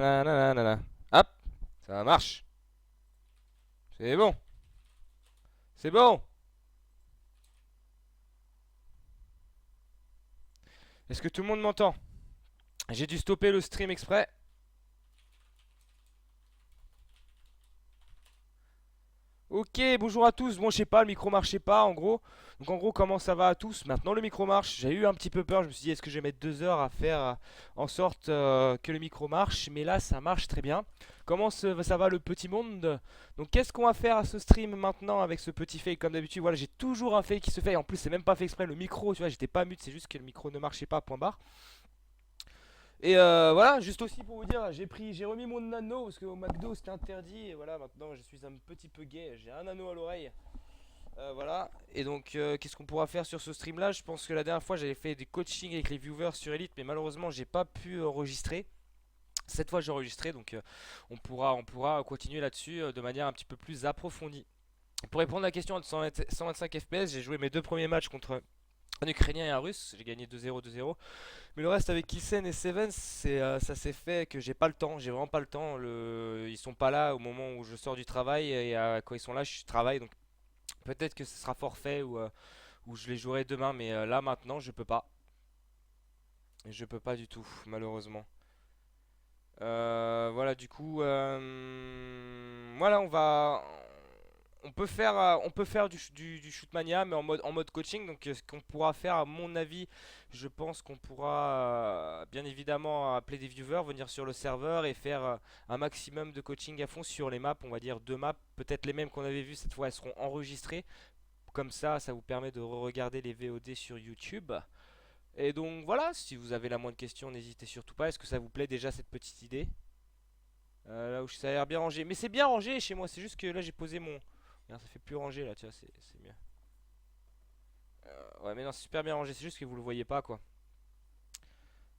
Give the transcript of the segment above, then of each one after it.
Nanana. Hop, ça marche. C'est bon. C'est bon. Est-ce que tout le monde m'entend? J'ai dû stopper le stream exprès. Ok, bonjour à tous. Bon, je sais pas, le micro marchait pas en gros. Donc en gros, comment ça va à tous? Maintenant le micro marche. J'ai eu un petit peu peur. Je me suis dit, est-ce que je vais mettre 2 heures à faire en sorte que le micro marche? Mais là, ça marche très bien. Comment ça va le petit monde? Donc qu'est-ce qu'on va faire à ce stream maintenant avec ce petit fake? Comme d'habitude, voilà, j'ai toujours un fake qui se fait. Et en plus, c'est même pas fait exprès. Le micro, tu vois, j'étais pas mute. C'est juste que le micro ne marchait pas, point barre. Et voilà, juste aussi pour vous dire, j'ai remis mon anneau parce qu'au McDo c'était interdit. Et voilà, maintenant je suis un petit peu gay. J'ai un anneau à l'oreille. Voilà. Et donc, qu'est-ce qu'on pourra faire sur ce stream là? Je pense que la dernière fois j'avais fait des coachings avec les viewers sur Elite, mais malheureusement j'ai pas pu enregistrer. Cette fois j'ai enregistré, donc on pourra continuer là-dessus de manière un petit peu plus approfondie. Pour répondre à la question de 125 FPS, j'ai joué mes 2 premiers matchs contre un Ukrainien et un Russe. J'ai gagné 2-0, 2-0. Mais le reste avec Kissen et Seven, ça s'est fait que j'ai pas le temps, j'ai vraiment pas le temps. Ils sont pas là au moment où je sors du travail et quand ils sont là, je travaille. Donc peut-être que ce sera forfait ou je les jouerai demain, mais là maintenant, je peux pas. Je peux pas du tout, malheureusement. Voilà, du coup, voilà, on peut faire du shootmania mais en mode coaching. Donc ce qu'on pourra faire à mon avis, je pense qu'on pourra bien évidemment appeler des viewers, venir sur le serveur et faire un maximum de coaching à fond sur les maps. On va dire 2 maps, peut-être les mêmes qu'on avait vues cette fois, elles seront enregistrées. Comme ça vous permet de regarder les VOD sur YouTube. Et donc voilà, si vous avez la moindre question, n'hésitez surtout pas. Est-ce que ça vous plaît déjà cette petite idée? Là où ça a l'air bien rangé. Mais c'est bien rangé chez moi, c'est juste que là j'ai posé mon... Regarde, ça fait plus rangé là, tu vois, c'est mieux. Ouais, mais non, c'est super bien rangé, c'est juste que vous le voyez pas quoi.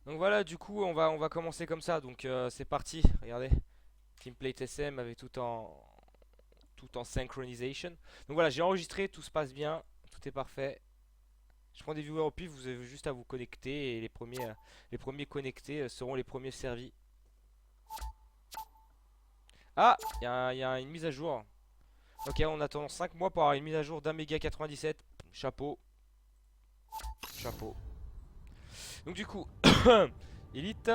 Donc voilà, du coup, on va commencer comme ça. Donc c'est parti, regardez. Teamplay TSM avec tout en synchronisation. Donc voilà, j'ai enregistré, tout se passe bien, tout est parfait. Je prends des viewers au pif, vous avez juste à vous connecter et les premiers connectés seront les premiers servis. Ah, il y a une mise à jour. Ok, on attend 5 mois pour avoir une mise à jour d'un méga 97. Chapeau, chapeau. Donc du coup, Elite,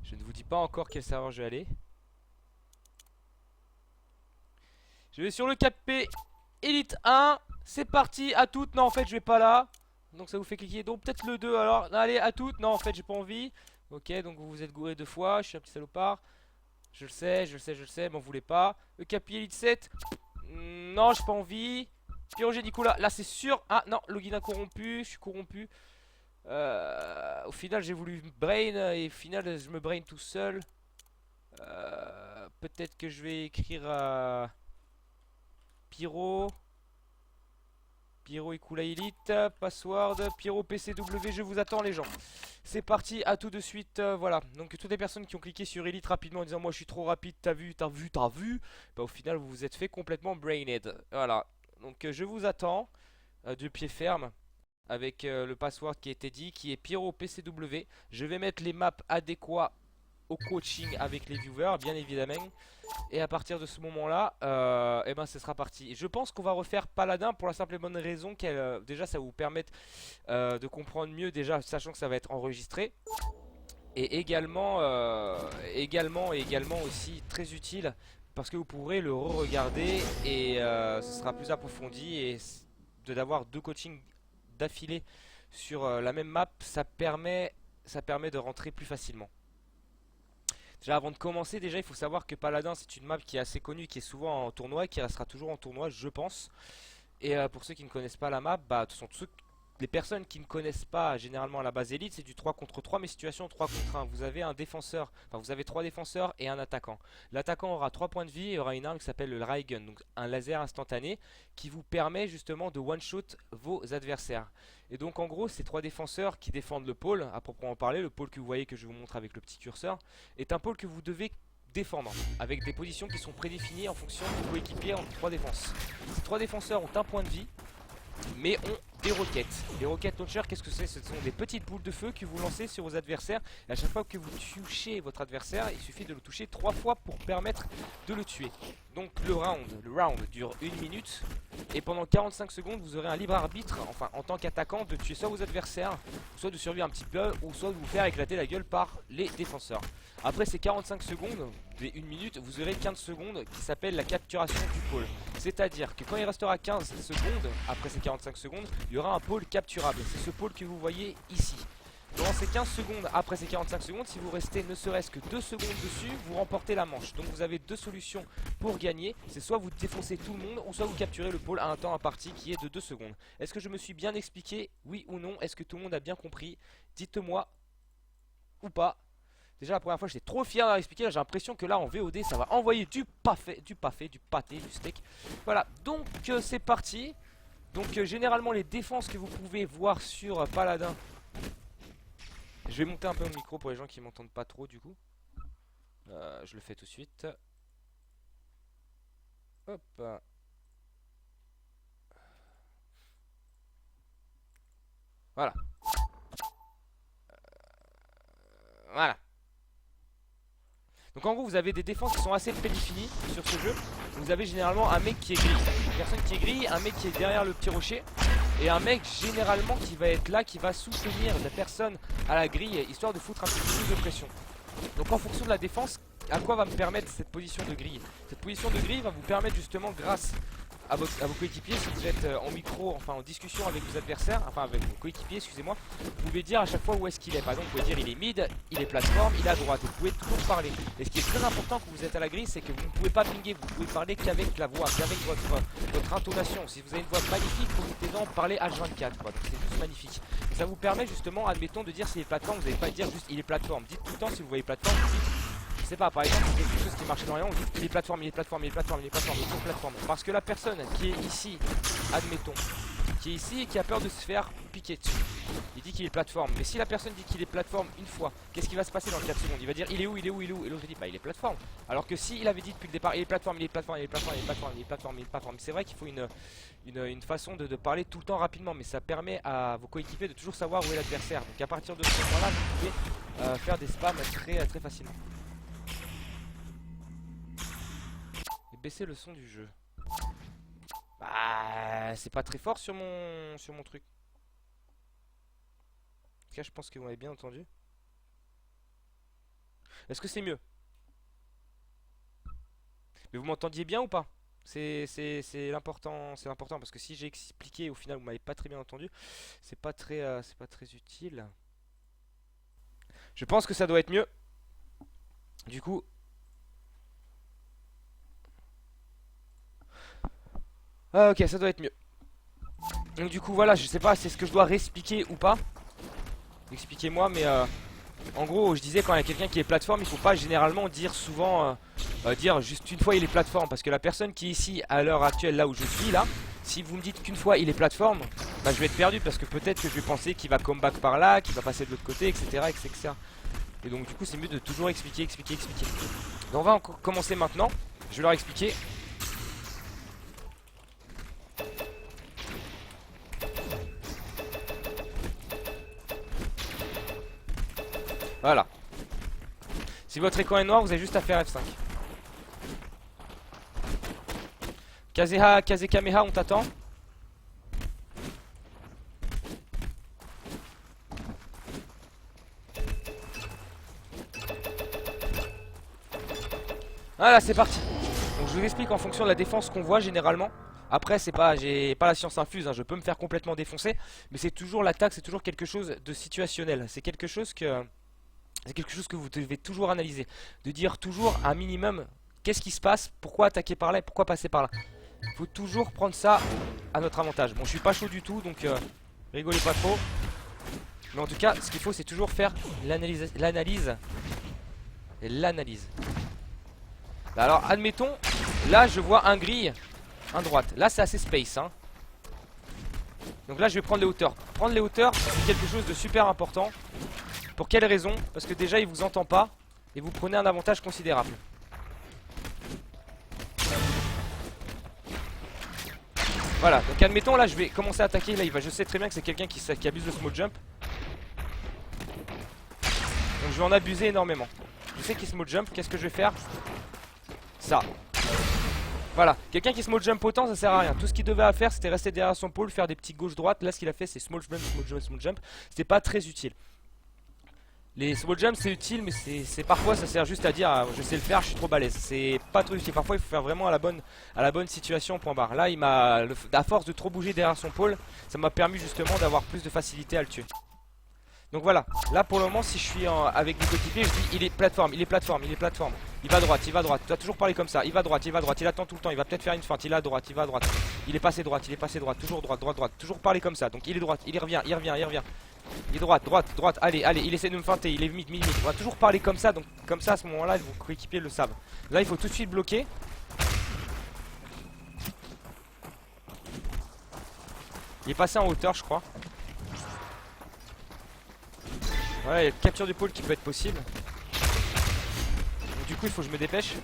je ne vous dis pas encore quel serveur je vais aller. Je vais sur le cap P Elite 1. C'est parti, à toutes. Non, en fait, je vais pas là. Donc ça vous fait cliquer. Donc peut-être le 2 alors. Allez, à toutes. Non, en fait, j'ai pas envie. Ok, donc vous vous êtes gouré 2 fois. Je suis un petit salopard. Je le sais, je le sais, je le sais. M'en voulez pas. Le Capi Elite 7. Non, j'ai pas envie. Pyrogé Nicolas. Là, c'est sûr. Ah non, login incorrompu. Je suis corrompu. Au final, j'ai voulu brain. Et au final, je me brain tout seul. Peut-être que je vais écrire à Pyro. Pyro Ikula Elite, password, Pyro PCW, je vous attends les gens. C'est parti, à tout de suite, voilà. Donc toutes les personnes qui ont cliqué sur Elite rapidement en disant moi je suis trop rapide, t'as vu, t'as vu, t'as vu, bah au final vous vous êtes fait complètement brained. Voilà, donc je vous attends de pied ferme avec le password qui a été dit, qui est Pyro PCW. Je vais mettre les maps adéquats au coaching avec les viewers, bien évidemment. Et à partir de ce moment-là, eh ben, ce sera parti. Je pense qu'on va refaire Paladin pour la simple et bonne raison qu'elle, déjà, ça va vous permettre de comprendre mieux, déjà, sachant que ça va être enregistré. Et également aussi très utile parce que vous pourrez le re-regarder et ce sera plus approfondi et d'avoir 2 coachings d'affilée sur la même map, ça permet de rentrer plus facilement. Déjà avant de commencer, déjà il faut savoir que Paladin c'est une map qui est assez connue, qui est souvent en tournoi, qui restera toujours en tournoi je pense. Et pour ceux qui ne connaissent pas la map, bah ce sont les personnes qui ne connaissent pas généralement la base élite, c'est du 3 contre 3 mais situation 3 contre 1. Vous avez un défenseur, enfin vous avez 3 défenseurs et un attaquant. L'attaquant aura 3 points de vie et aura une arme qui s'appelle le Raygun, donc un laser instantané qui vous permet justement de one-shot vos adversaires. Et donc en gros ces 3 défenseurs qui défendent le pôle, à proprement parler, le pôle que vous voyez que je vous montre avec le petit curseur, est un pôle que vous devez défendre avec des positions qui sont prédéfinies en fonction de vos coéquipiers en 3 défenses. Ces 3 défenseurs ont un point de vie mais ont des roquettes. Les roquettes launchers, qu'est-ce que c'est? Ce sont des petites boules de feu que vous lancez sur vos adversaires. Et à chaque fois que vous touchez votre adversaire, il suffit de le toucher 3 fois pour permettre de le tuer. Donc le round dure 1 minute. Et pendant 45 secondes, vous aurez un libre arbitre, enfin en tant qu'attaquant, de tuer soit vos adversaires, soit de survivre un petit peu, ou soit de vous faire éclater la gueule par les défenseurs. Après ces 45 secondes, des 1 minute, vous aurez 15 secondes qui s'appelle la capturation du pôle. C'est-à-dire que quand il restera 15 secondes, après ces 45 secondes, il y aura un pôle capturable. C'est ce pôle que vous voyez ici. Durant ces 15 secondes, après ces 45 secondes, si vous restez ne serait-ce que 2 secondes dessus, vous remportez la manche. Donc vous avez deux solutions pour gagner. C'est soit vous défoncez tout le monde, ou soit vous capturez le pôle à un temps imparti qui est de 2 secondes. Est-ce que je me suis bien expliqué? Oui ou non? Est-ce que tout le monde a bien compris? Dites-moi ou pas. Déjà la première fois j'étais trop fier d'avoir expliqué, j'ai l'impression que là en VOD ça va envoyer du pâté, du steak. Voilà, donc c'est parti. Donc généralement les défenses que vous pouvez voir sur Paladin. Je vais monter un peu mon micro pour les gens qui m'entendent pas trop du coup. Je le fais tout de suite. Hop. Voilà. Voilà. Donc en gros vous avez des défenses qui sont assez prédéfinies sur ce jeu. Vous avez généralement un mec qui est gris, une personne qui est gris, un mec qui est derrière le petit rocher, et un mec généralement qui va être là, qui va soutenir la personne à la grille, histoire de foutre un petit peu plus de pression. Donc en fonction de la défense, à quoi va me permettre cette position de grille? Cette position de grille va vous permettre justement, grâce à vos coéquipiers, si vous êtes en micro, enfin en discussion avec vos adversaires, enfin avec vos coéquipiers, excusez-moi, vous pouvez dire à chaque fois où est-ce qu'il est. Par exemple, vous pouvez dire il est mid, il est plateforme, il est à droite. Vous pouvez toujours parler. Et ce qui est très important quand vous êtes à la grille, c'est que vous ne pouvez pas pinguer, vous pouvez parler qu'avec la voix, qu'avec votre intonation. Si vous avez une voix magnifique, profitez-en, parlez H24, quoi. Donc c'est juste magnifique. Et ça vous permet justement, admettons, de dire s'il est plateforme, vous n'allez pas dire juste il est plateforme. Dites tout le temps si vous voyez plateforme, vous dites. Je sais pas, par exemple, c'est quelque chose qui marche énormément, on dit il est plateforme, il est plateforme, il est plateforme, il est plateforme, il est toujours plateforme. Parce que la personne qui est ici, admettons, qui est ici et qui a peur de se faire piquer dessus, il dit qu'il est plateforme. Mais si la personne dit qu'il est plateforme une fois, qu'est-ce qui va se passer dans 4 secondes? Il va dire il est où, il est où, il est où? Et l'autre dit bah il est plateforme. Alors que si il avait dit depuis le départ il est plateforme, il est plateforme, il est plateforme, il est plateforme, il est plateforme, il est plateforme. C'est vrai qu'il faut une façon de parler tout le temps rapidement, mais ça permet à vos coéquipiers de toujours savoir où est l'adversaire. Donc à partir de ce moment-là, vous pouvez faire des spams très facilement. Baisser le son du jeu. Bah, c'est pas très fort sur mon truc. En tout cas, je pense que vous m'avez bien entendu. Est-ce que c'est mieux? Mais vous m'entendiez bien ou pas? C'est l'important, c'est important parce que si j'ai expliqué et au final vous m'avez pas très bien entendu, c'est pas très utile. Je pense que ça doit être mieux. Du coup. Ah, ok, ça doit être mieux. Donc du coup voilà, je sais pas si c'est ce que je dois réexpliquer ou pas. Expliquez-moi, mais en gros je disais quand il y a quelqu'un qui est plateforme, il faut pas généralement dire souvent dire juste une fois il est plateforme. Parce que la personne qui est ici à l'heure actuelle, là où je suis là, si vous me dites qu'une fois il est plateforme, bah je vais être perdu parce que peut-être que je vais penser qu'il va come back par là, qu'il va passer de l'autre côté, etc. Et donc du coup c'est mieux de toujours expliquer. Donc on va commencer maintenant, je vais leur expliquer. Voilà. Si votre écran est noir, vous avez juste à faire F5. Kaze Kameha, on t'attend. Voilà, c'est parti. Donc je vous explique en fonction de la défense qu'on voit généralement. Après j'ai pas la science infuse, hein, je peux me faire complètement défoncer. Mais c'est toujours l'attaque, c'est toujours quelque chose de situationnel. C'est quelque chose que vous devez toujours analyser. De dire toujours un minimum qu'est-ce qui se passe, pourquoi attaquer par là et pourquoi passer par là. Il faut toujours prendre ça à notre avantage. Bon, je suis pas chaud du tout, donc rigolez pas trop. Mais en tout cas, ce qu'il faut, c'est toujours faire l'analyse. Bah alors, admettons, là je vois un gris, un droite. Là c'est assez space, hein. Donc là je vais prendre les hauteurs. Prendre les hauteurs, c'est quelque chose de super important. Pour quelle raison? Parce que déjà il vous entend pas et vous prenez un avantage considérable. Voilà, donc admettons là je vais commencer à attaquer. Là je sais très bien que c'est quelqu'un qui abuse de small jump. Donc je vais en abuser énormément. Je sais qu'il small jump, qu'est-ce que je vais faire? Ça. Voilà, quelqu'un qui small jump autant ça sert à rien. Tout ce qu'il devait faire c'était rester derrière son pôle, faire des petits gauche-droite. Là ce qu'il a fait c'est small jump, small jump, small jump. C'était pas très utile. Les small jumps c'est utile mais c'est parfois ça sert juste à dire ah, je sais le faire, je suis trop balèze. C'est pas trop utile, parfois il faut faire vraiment à la bonne situation point barre. Là il m'a, à force de trop bouger derrière son pôle, ça m'a permis justement d'avoir plus de facilité à le tuer. Donc voilà, là pour le moment si je suis avec des coéquipiers je dis il est plateforme, il est plateforme, il est plateforme. Il va à droite, il va à droite, tu dois toujours parler comme ça, il va à droite, il va à droite, il attend tout le temps, il va peut-être faire une feinte, il est à droite, il va à droite. Il est passé droite, il est passé droite, toujours droite, droite, droite, toujours parler comme ça. Donc il est droite, il revient, il revient, il revient. Il est droite, droite, droite, allez, allez, il essaie de me feinter, il est mid, mid, mid. On va toujours parler comme ça, donc comme ça à ce moment-là, vos coéquipiers le savent. Là il faut tout de suite bloquer. Il est passé en hauteur je crois. Voilà, il y a une capture du pôle qui peut être possible. Donc, du coup il faut que je me dépêche.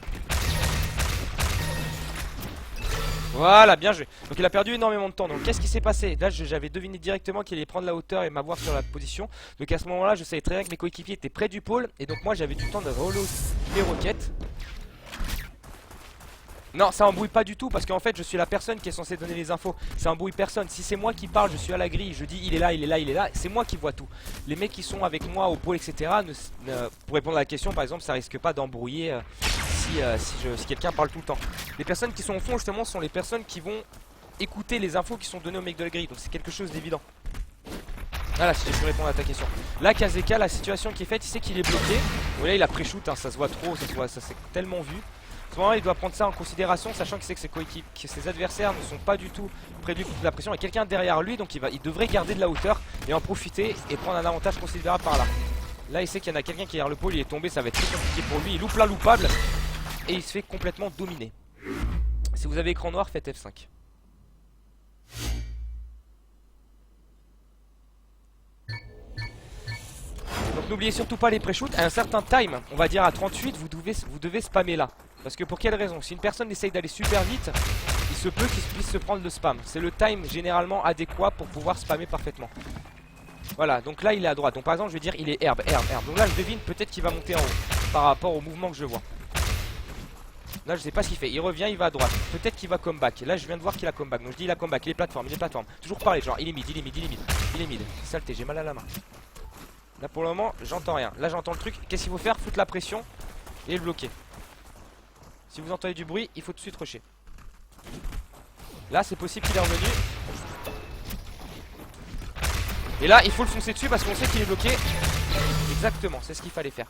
Voilà, bien joué. Donc il a perdu énormément de temps. Donc qu'est-ce qui s'est passé? Là j'avais deviné directement qu'il allait prendre la hauteur et m'avoir sur la position. Donc à ce moment là je savais très bien que mes coéquipiers étaient près du pôle. Et donc moi j'avais du temps de reload les roquettes. Non, ça embrouille pas du tout parce qu'en fait je suis la personne qui est censée donner les infos. Ça embrouille personne. Si c'est moi qui parle, je suis à la grille, je dis il est là, il est là, il est là. C'est moi qui vois tout. Les mecs qui sont avec moi au pôle, etc. Pour répondre à la question, par exemple, ça risque pas d'embrouiller si quelqu'un parle tout le temps. Les personnes qui sont au fond, justement, sont les personnes qui vont écouter les infos qui sont données au mec de la grille. Donc c'est quelque chose d'évident. Voilà, si j'ai pu répondre à ta question. Là, Kazeka, la situation qui est faite, il sait qu'il est bloqué. Vous voyez, il a pré-shoot, hein, ça se voit trop, ça s'est tellement vu. À ce moment-là, il doit prendre ça en considération, sachant qu'il sait que ses adversaires ne sont pas du tout près de la pression. Il y a quelqu'un derrière lui, donc il devrait garder de la hauteur et en profiter et prendre un avantage considérable par là. Là, il sait qu'il y en a quelqu'un qui est derrière le pôle, il est tombé, ça va être très compliqué pour lui. Il loupe l'inloupable et il se fait complètement dominer. Si vous avez écran noir, faites F5. Donc n'oubliez surtout pas les pré-shoots. À un certain time, on va dire à 38, vous devez spammer là. Parce que pour quelle raison? Si une personne essaye d'aller super vite, il se peut qu'il puisse se prendre le spam. C'est le time généralement adéquat pour pouvoir spammer parfaitement. Voilà, donc là il est à droite. Donc par exemple je vais dire il est herbe, herbe, herbe. Donc là je devine peut-être qu'il va monter en haut par rapport au mouvement que je vois. Là je sais pas ce qu'il fait, il revient, il va à droite. Peut-être qu'il va comeback. Là je viens de voir qu'il a comeback. Donc je dis il a comeback, il est plateforme, il est plateforme. Toujours pareil, genre il est mid, il est mid, il est mid, il est mid. Saleté, j'ai mal à la main. Là pour le moment j'entends rien. Là j'entends le truc. Qu'est-ce qu'il faut faire? Foutre la pression et le bloquer. Si vous entendez du bruit, il faut tout de suite rusher. Là c'est possible qu'il est revenu. Et là il faut le foncer dessus parce qu'on sait qu'il est bloqué. Exactement, c'est ce qu'il fallait faire.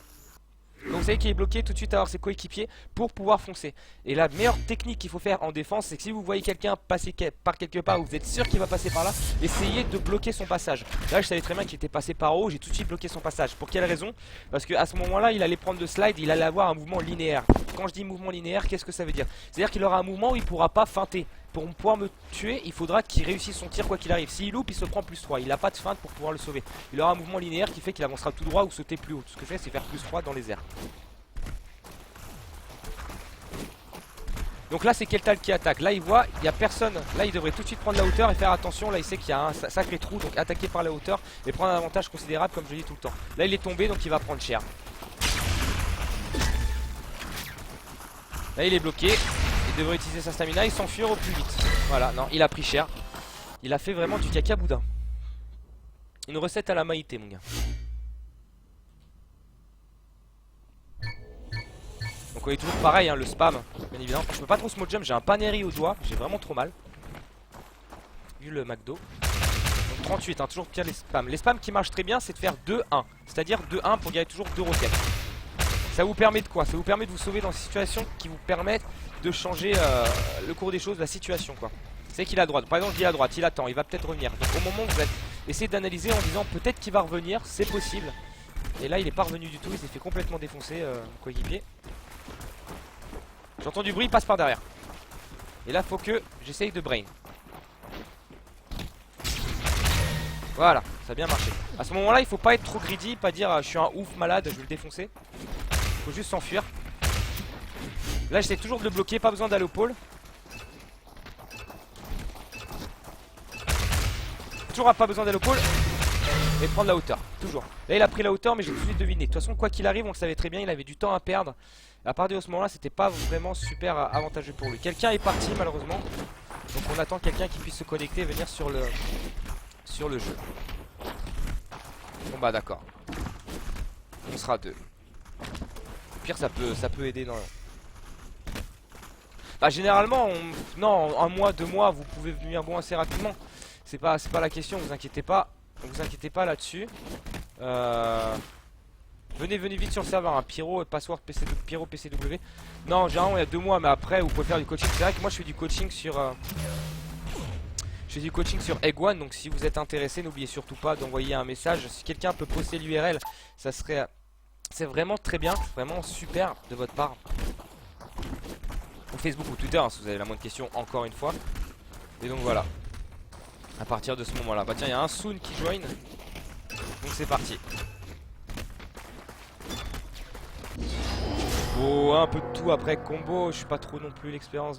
Donc vous savez qu'il est bloqué, tout de suite avoir ses coéquipiers pour pouvoir foncer. Et la meilleure technique qu'il faut faire en défense, c'est que si vous voyez quelqu'un passer par quelque part, ou vous êtes sûr qu'il va passer par là, essayez de bloquer son passage. Là je savais très bien qu'il était passé par haut, j'ai tout de suite bloqué son passage. Pour quelle raison? Parce qu'à ce moment-là il allait prendre le slide, il allait avoir un mouvement linéaire. Quand je dis mouvement linéaire, qu'est-ce que ça veut dire? C'est-à-dire qu'il aura un mouvement où il ne pourra pas feinter. Pour pouvoir me tuer, il faudra qu'il réussisse son tir quoi qu'il arrive. S'il loupe, il se prend plus 3. Il n'a pas de feinte pour pouvoir le sauver. Il aura un mouvement linéaire qui fait qu'il avancera tout droit ou sauter plus haut. Tout ce que je fais, c'est faire plus 3 dans les airs. Donc là c'est Keltal qui attaque. Là il voit, il n'y a personne. Là il devrait tout de suite prendre la hauteur et faire attention. Là il sait qu'il y a un sacré trou. Donc attaquer par la hauteur et prendre un avantage considérable comme je dis tout le temps. Là il est tombé donc il va prendre cher. Là il est bloqué. Il devrait utiliser sa stamina et s'enfuir au plus vite. Voilà, non, il a pris cher. Il a fait vraiment du caca boudin. Une recette à la Maïté mon gars. Donc on est toujours pareil, hein, le spam, bien évidemment. Je peux pas trop small jump, j'ai un paneri au doigt, j'ai vraiment trop mal. Vu le McDo. Donc 38, hein, toujours pire les spams. Les spams qui marchent très bien, c'est de faire 2-1. C'est-à-dire 2-1 pour gagner toujours 2 roquettes. Ça vous permet de quoi? Ça vous permet de vous sauver dans des situations qui vous permettent de changer le cours des choses, la situation quoi. C'est qu'il est à droite. Par exemple, je dis à droite, il attend, il va peut-être revenir. Donc au moment où vous essayez d'analyser en disant peut-être qu'il va revenir, c'est possible. Et là il est pas revenu du tout, il s'est fait complètement défoncer coéquipier. J'entends du bruit, il passe par derrière. Et là faut que j'essaye de brain. Voilà, ça a bien marché. À ce moment là il faut pas être trop greedy, pas dire je suis un ouf malade, je vais le défoncer. Faut juste s'enfuir. Là j'essaie toujours de le bloquer, pas besoin d'aller au pôle. toujours pas besoin d'aller au pôle et prendre la hauteur, toujours. Là il a pris la hauteur mais j'ai tout de suite deviné. De toute façon quoi qu'il arrive on le savait très bien, il avait du temps à perdre. À partir de ce moment là c'était pas vraiment super avantageux pour lui. Quelqu'un est parti malheureusement. Donc on attend quelqu'un qui puisse se connecter et venir sur le jeu. Bon bah d'accord. On sera deux. Au pire ça peut aider dans. Bah généralement non, un mois, 2 mois vous pouvez devenir bon assez rapidement. C'est pas la question, vous inquiétez pas. Vous inquiétez pas là-dessus. Venez vite sur le serveur, hein. Pyro, password PCW, Pyro PCW. Non, généralement il y a 2 mois, mais après vous pouvez faire du coaching. C'est vrai que moi je fais du coaching sur Egg One, donc si vous êtes intéressé, n'oubliez surtout pas d'envoyer un message. Si quelqu'un peut poster l'URL, ça serait, c'est vraiment très bien, vraiment super de votre part. Ou Facebook ou Twitter, hein, si vous avez la moindre question, encore une fois. Et donc voilà. À partir de ce moment-là, bah tiens, il y a un Soon qui join. Donc c'est parti. Oh, un peu de tout après combo, je suis pas trop non plus l'expérience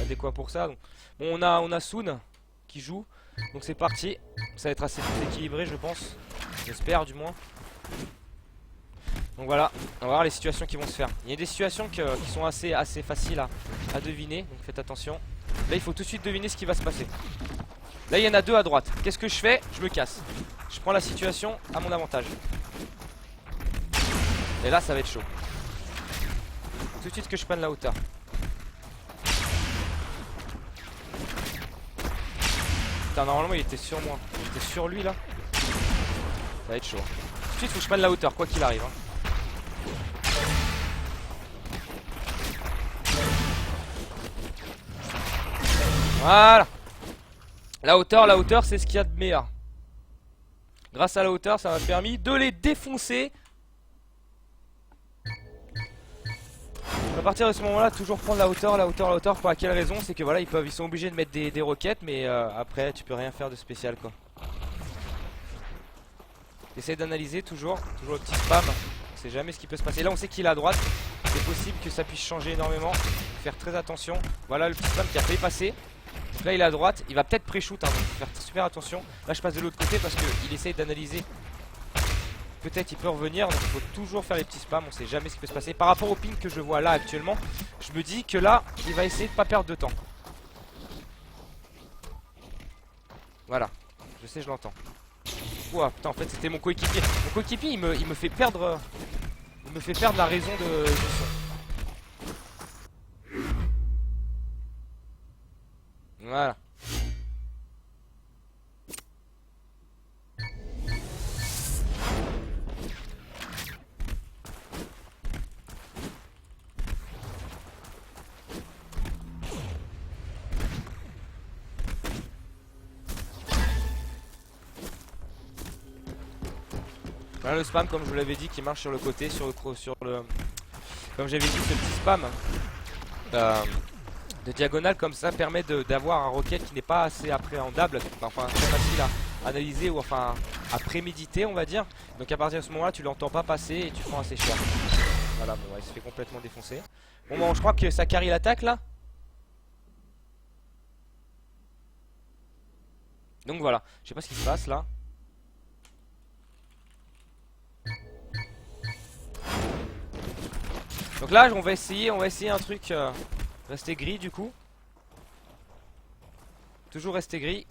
adéquat pour ça. Donc, bon, on a Soon qui joue, donc c'est parti. Ça va être assez équilibré, je pense. J'espère du moins. Donc voilà, on va voir les situations qui vont se faire. Il y a des situations qui sont assez faciles à deviner, donc faites attention. Là, il faut tout de suite deviner ce qui va se passer. Là, il y en a 2 à droite. Qu'est-ce que je fais? Je me casse. Je prends la situation à mon avantage. Et là, ça va être chaud. Tout de suite que je prenne la hauteur. Putain, normalement il était sur moi. Il était sur lui là. Ça va être chaud. Tout de suite faut que je prenne la hauteur quoi qu'il arrive, hein. Voilà. La hauteur c'est ce qu'il y a de meilleur. Grâce à la hauteur ça m'a permis de les défoncer. À partir de ce moment-là, toujours prendre la hauteur. Pour laquelle raison? C'est que voilà, ils sont obligés de mettre des roquettes, mais après, tu peux rien faire de spécial, quoi. Essaye d'analyser toujours le petit spam. On sait jamais ce qui peut se passer. Là, on sait qu'il est à droite. C'est possible que ça puisse changer énormément. Faire très attention. Voilà le petit spam qui a fait passer. Donc là, il est à droite. Il va peut-être pré-shoot, hein, donc faut faire super attention. Là, je passe de l'autre côté parce qu'il essaye d'analyser. Peut-être il peut revenir, donc il faut toujours faire les petits spams, on sait jamais ce qui peut se passer. Par rapport au ping que je vois là actuellement, je me dis que là, il va essayer de pas perdre de temps. Voilà, je sais, je l'entends. Ouah, putain, en fait c'était mon coéquipier. Mon coéquipier, il me fait perdre la raison du son. Voilà. Voilà le spam comme je vous l'avais dit qui marche sur le côté, comme j'avais dit, ce petit spam de diagonale comme ça permet d'avoir un roquette qui n'est pas assez appréhendable, enfin très facile à analyser ou enfin à préméditer on va dire. Donc à partir de ce moment là tu l'entends pas passer et tu prends assez cher. Voilà, bon ouais, il se fait complètement défoncer. Bon je crois que ça carry l'attaque là. Donc voilà, je sais pas ce qui se passe là. Donc là on va essayer un truc rester gris du coup. Toujours rester gris.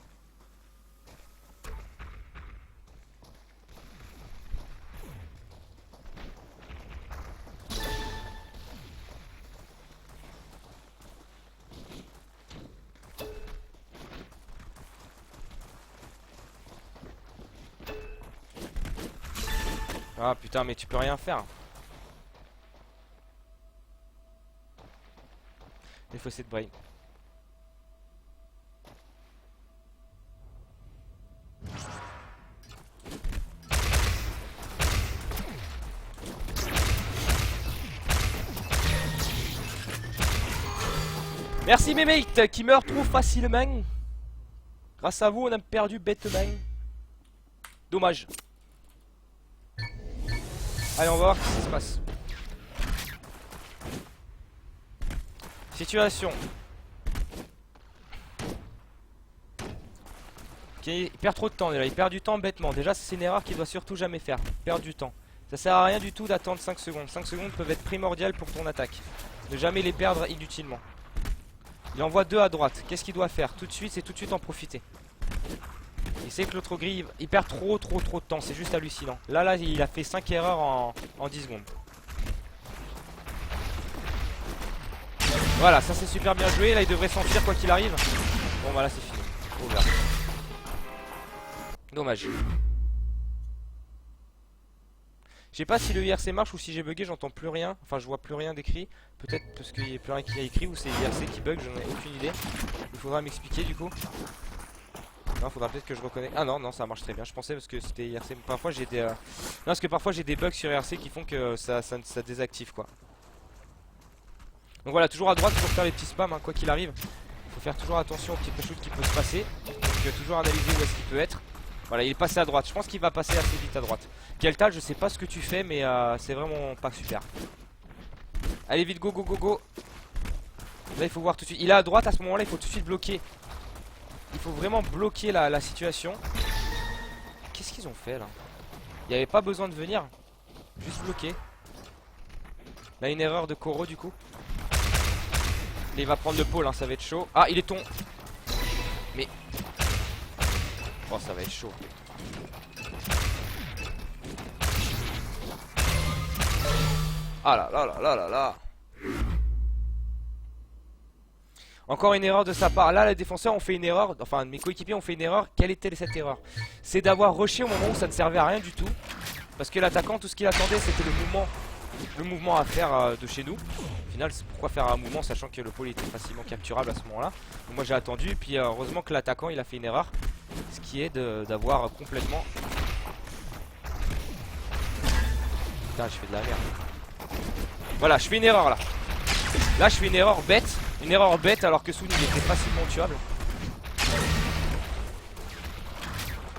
Ah putain mais tu peux rien faire. Il faut essayer de brain. Merci mes mates qui meurent trop facilement. Grâce à vous on a perdu bêtement. Dommage. Allez on va voir ce qui se passe. Situation. Ok, Il perd trop de temps déjà, il perd du temps bêtement. Déjà c'est une erreur qu'il doit surtout jamais faire, perdre du temps. Ça sert à rien du tout d'attendre 5 secondes. 5 secondes peuvent être primordiales pour ton attaque. Ne jamais les perdre inutilement. Il envoie 2 à droite. Qu'est-ce qu'il doit faire tout de suite? C'est tout de suite en profiter. Il sait que l'autre grille, il perd trop de temps. C'est juste hallucinant. Là, il a fait 5 erreurs en 10 secondes. Voilà, ça c'est super bien joué. Là, il devrait s'enfuir quoi qu'il arrive. Bon, voilà, c'est fini. Over. Dommage. Je sais pas si le IRC marche ou si j'ai bugué, j'entends plus rien. Enfin, je vois plus rien d'écrit. Peut-être parce qu'il n'y a plus rien qui a écrit ou c'est IRC qui bug, j'en ai aucune idée. Il faudra m'expliquer du coup. Non, faudra peut-être que je reconnais. Ah non, ça marche très bien. Je pensais parce que c'était IRC. Parfois j'ai des. Non, parce que parfois j'ai des bugs sur IRC qui font que ça désactive quoi. Donc voilà, toujours à droite pour faire les petits spams, hein, quoi qu'il arrive. Il faut faire toujours attention aux petits push qui peut se passer. Donc toujours analyser où est-ce qu'il peut être. Voilà, il est passé à droite. Je pense qu'il va passer assez vite à droite. Keltal, je sais pas ce que tu fais, mais c'est vraiment pas super. Allez, vite, go, go, go, go. Là, il faut voir tout de suite. Il est à droite à ce moment-là, il faut tout de suite bloquer. Il faut vraiment bloquer la situation. Qu'est-ce qu'ils ont fait là? Il n'y avait pas besoin de venir. Juste bloquer. Là, une erreur de Koro du coup. Là, il va prendre le pôle, hein, ça va être chaud. Ah, il est tombé. Mais. Oh, ça va être chaud. Ah là là là là là là. Encore une erreur de sa part. Là, les défenseurs ont fait une erreur. Enfin, mes coéquipiers ont fait une erreur. Quelle était cette erreur? C'est d'avoir rushé au moment où ça ne servait à rien du tout. Parce que l'attaquant, tout ce qu'il attendait, c'était le mouvement à faire de chez nous. Au final, c'est pourquoi faire un mouvement, sachant que le pôle était facilement capturable à ce moment-là. Donc moi, j'ai attendu. Et puis, heureusement que l'attaquant, il a fait une erreur. Ce qui est d'avoir complètement... Putain, je fais de la merde. Voilà, je fais une erreur là. Là, je fais une erreur bête. Une erreur bête alors que Soon il était facilement tuable.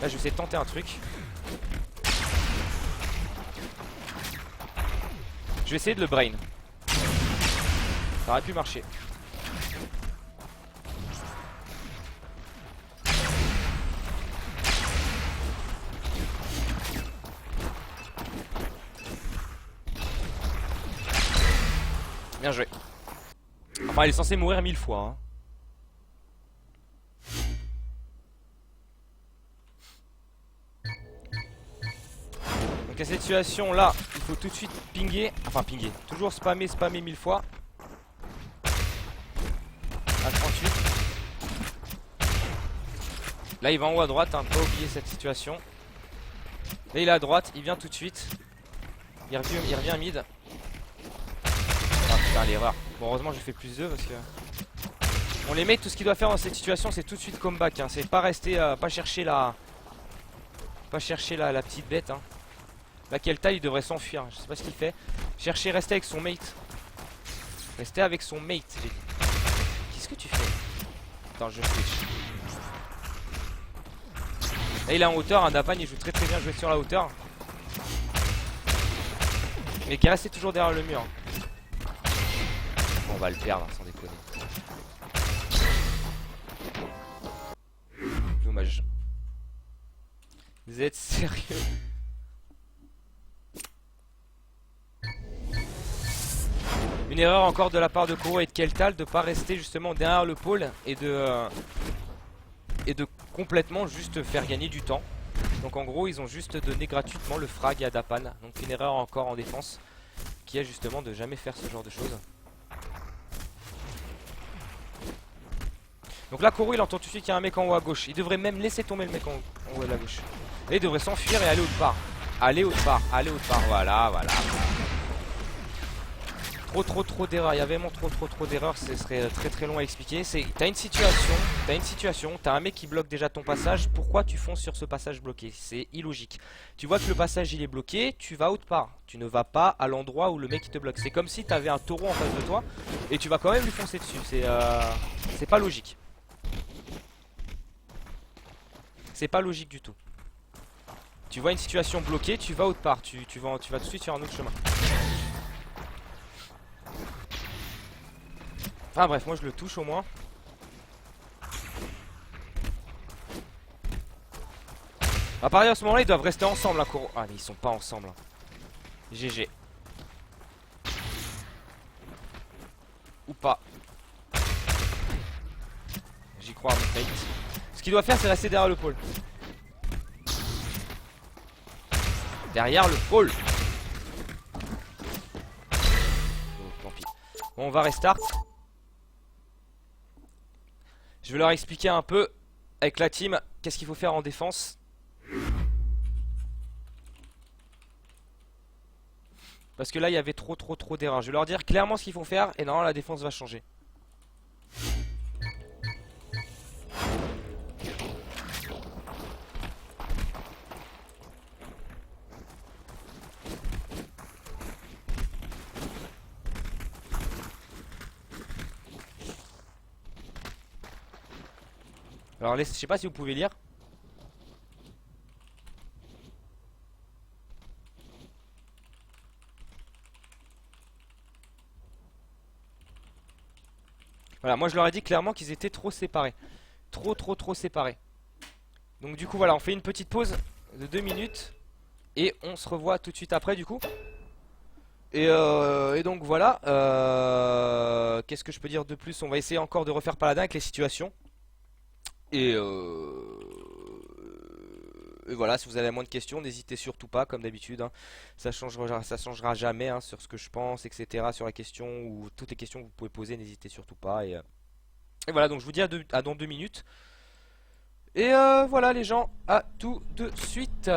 Là, je vais essayer de tenter un truc. Je vais essayer de le brain. Ça aurait pu marcher. Bien joué. Enfin, il est censé mourir 1000 fois. Hein. Donc à cette situation là, il faut tout de suite pinguer. Enfin pinguer. Toujours spammer 1000 fois. À 38. Là il va en haut à droite, hein, pas oublier cette situation. Là il est à droite, il vient tout de suite. Il revient mid. Ah putain l'erreur. Bon heureusement j'ai fait plus 2 parce que... Bon les mecs tout ce qu'il doit faire dans cette situation c'est tout de suite comeback hein. C'est pas rester, pas chercher la... Pas chercher la petite bête hein. Là Keltal il devrait s'enfuir, je sais pas ce qu'il fait. Chercher, rester avec son mate. Rester avec son mate j'ai dit. Qu'est-ce que tu fais? Attends je switch. Là il est en hauteur, un Dapan il joue très bien joué sur la hauteur. Mais qui est resté toujours derrière le mur. Bon, on va le perdre sans déconner. Dommage. Vous êtes sérieux? Une erreur encore de la part de Koro et de Keltal de pas rester justement derrière le pôle et de complètement juste faire gagner du temps. Donc en gros ils ont juste donné gratuitement le frag à Dapan. Donc une erreur encore en défense qui est justement de jamais faire ce genre de choses. Donc là Koro il entend tout de suite qu'il y a un mec en haut à gauche. Il devrait même laisser tomber le mec en haut à la gauche. Et il devrait s'enfuir et aller autre part. Aller autre part, voilà. Trop d'erreurs, il y a vraiment trop d'erreurs, ce serait très long à expliquer. T'as une situation, t'as un mec qui bloque déjà ton passage, pourquoi tu fonces sur ce passage bloqué? C'est illogique. Tu vois que le passage il est bloqué, tu vas autre part. Tu ne vas pas à l'endroit où le mec il te bloque. C'est comme si t'avais un taureau en face de toi et tu vas quand même lui foncer dessus. C'est pas logique. C'est pas logique du tout. Tu vois une situation bloquée, tu vas autre part. Tu vas tout de suite sur un autre chemin. Enfin bref, moi je le touche au moins. À partir de ce moment-là, ils doivent rester ensemble, hein, Koro. Ah, mais ils sont pas ensemble. Hein. GG. Ou pas. J'y crois à mon fate. Ce qu'il doit faire, c'est rester derrière le pôle. Derrière le pôle. Oh, tant pis. Bon, on va restart. Je vais leur expliquer un peu avec la team qu'est-ce qu'il faut faire en défense. Parce que là il y avait trop d'erreurs. Je vais leur dire clairement ce qu'il faut faire et non, la défense va changer. Alors je sais pas si vous pouvez lire. Voilà, moi je leur ai dit clairement qu'ils étaient trop séparés. Trop séparés. Donc du coup voilà, on fait une petite pause de 2 minutes. Et on se revoit tout de suite après du coup. Et donc voilà. Qu'est-ce que je peux dire de plus? On va essayer encore de refaire Paladin avec les situations. Et voilà, si vous avez moins de questions, n'hésitez surtout pas, comme d'habitude. Hein. Ça changera jamais hein, sur ce que je pense, etc. Sur la question ou toutes les questions que vous pouvez poser, n'hésitez surtout pas. Et voilà, donc je vous dis à dans 2 minutes. Et voilà les gens, à tout de suite.